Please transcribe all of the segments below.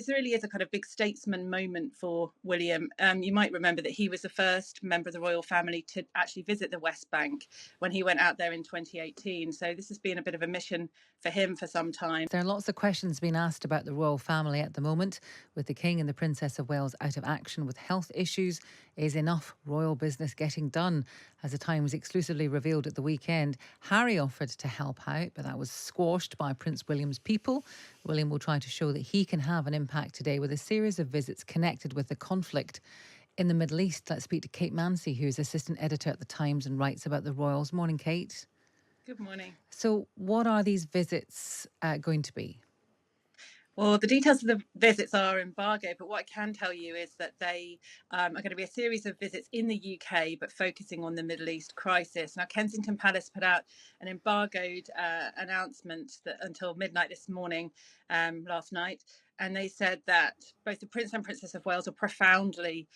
this really is a kind of big statesman moment for William. You might remember that he was the first member of the royal family to actually visit the West Bank when he went out there in 2018. So this has been a bit of a mission for him for some time. There are lots of questions being asked about the royal family at the moment, with the King and the Princess of Wales out of action with health issues. Is enough royal business getting done? As the Times exclusively revealed at the weekend, Harry offered to help out, but that was squashed by Prince William's people. William will try to show that he can have an impact today with a series of visits connected with the conflict in the Middle East. Let's speak to Kate Mancy, who is assistant editor at the Times and writes about the royals. Morning, Kate. Good morning. So what are these visits going to be? Well, the details of the visits are embargoed, but what I can tell you is that they are going to be a series of visits in the UK, but focusing on the Middle East crisis. Now, Kensington Palace put out an embargoed announcement that until midnight this morning, last night, and they said that both the Prince and Princess of Wales are profoundly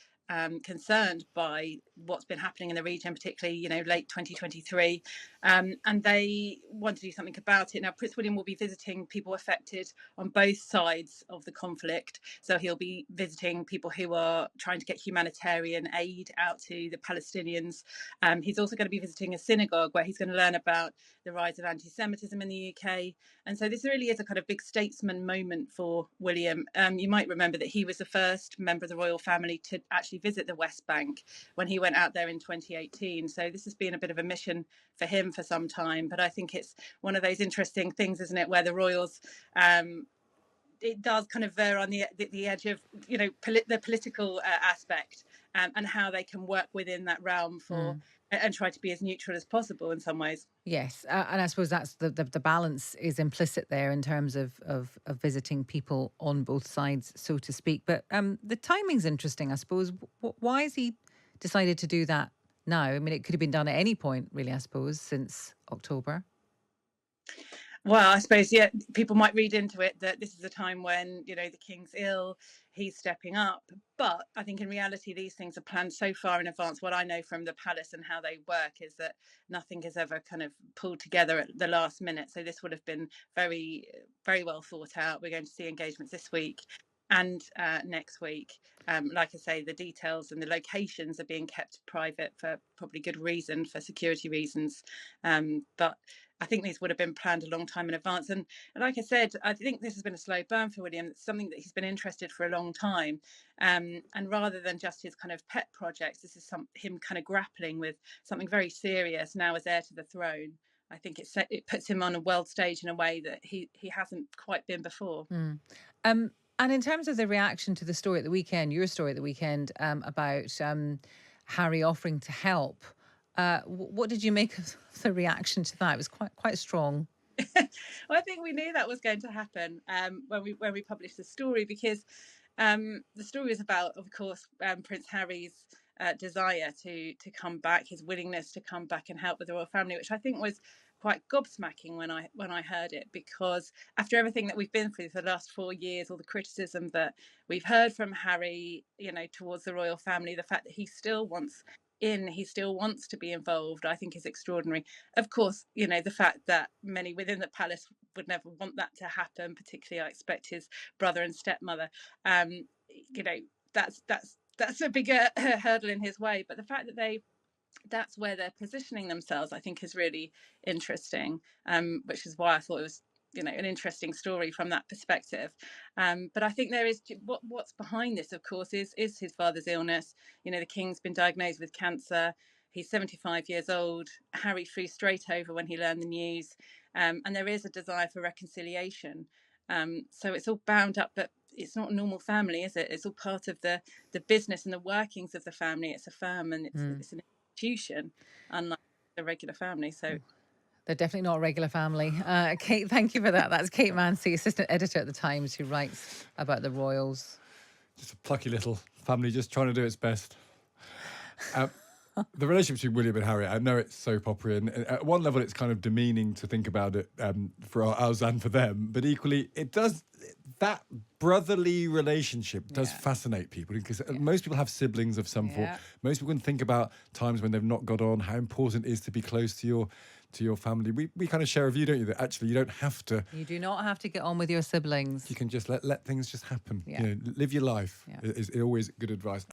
concerned by what's been happening in the region, particularly, late 2023, and they want to do something about it. Now, Prince William will be visiting people affected on both sides of the conflict. So he'll be visiting people who are trying to get humanitarian aid out to the Palestinians. He's also going to be visiting a synagogue where he's going to learn about the rise of anti-Semitism in the UK. And so this really is a kind of big statesman moment for William. You might remember that he was the first member of the royal family to actually visit the West Bank when he went out there in 2018. So this has been a bit of a mission for him for some time. But I think it's one of those interesting things, isn't it, where the royals it does kind of veer on the edge of the political aspect and how they can work within that realm for and try to be as neutral as possible in some ways. Yes, and I suppose that's the balance is implicit there in terms of visiting people on both sides, so to speak. But the timing's interesting, I suppose. Why has he decided to do that now? I mean, it could have been done at any point, really, I suppose, since October. Well, I suppose, yeah, people might read into it that this is a time when, the king's ill, he's stepping up. But I think in reality, these things are planned so far in advance. What I know from the palace and how they work is that nothing is ever kind of pulled together at the last minute. So this would have been very, very well thought out. We're going to see engagements this week and next week. Like I say, the details and the locations are being kept private for probably good reason, for security reasons. But I think these would have been planned a long time in advance. And like I said, I think this has been a slow burn for William. It's something that he's been interested for a long time. And rather than just his kind of pet projects, this is him kind of grappling with something very serious now as heir to the throne. I think it puts him on a world stage in a way that he hasn't quite been before. And in terms of the reaction to the story at the weekend, your story at the weekend about Harry offering to help, what did you make of the reaction to that? It was quite strong. Well, I think we knew that was going to happen when we published the story, because the story was about, of course, Prince Harry's desire to come back, his willingness to come back and help with the royal family, which I think was quite gobsmacking when I heard it, because after everything that we've been through for the last 4 years, all the criticism that we've heard from Harry, towards the royal family, the fact that he still wants to be involved, I think is extraordinary. Of course, the fact that many within the palace would never want that to happen, particularly I expect his brother and stepmother. That's a bigger hurdle in his way. But the fact that that's where they're positioning themselves, I think, is really interesting, which is why I thought it was an interesting story from that perspective. But I think there is what's behind this, of course, is his father's illness. The king's been diagnosed with cancer. He's 75 years old. Harry flew straight over when he learned the news, and there is a desire for reconciliation. So it's all bound up, but it's not a normal family, is it? It's all part of the business and the workings of the family. It's a firm and it's an institution, unlike a regular family. So they're definitely not a regular family. Kate, thank you for that. That's Kate Mancy, assistant editor at the Times, who writes about the royals. Just a plucky little family just trying to do its best. The relationship between William and Harry, I know it's soap opera, and at one level it's kind of demeaning to think about it for us and for them, but equally that brotherly relationship does fascinate people, because most people have siblings of some form. Most people can think about times when they've not got on, how important it is to be close to to your family. We kind of share a view, don't you, that actually you don't have to. You do not have to get on with your siblings. You can just let things just happen. Yeah. Live your life Yeah. is always good advice.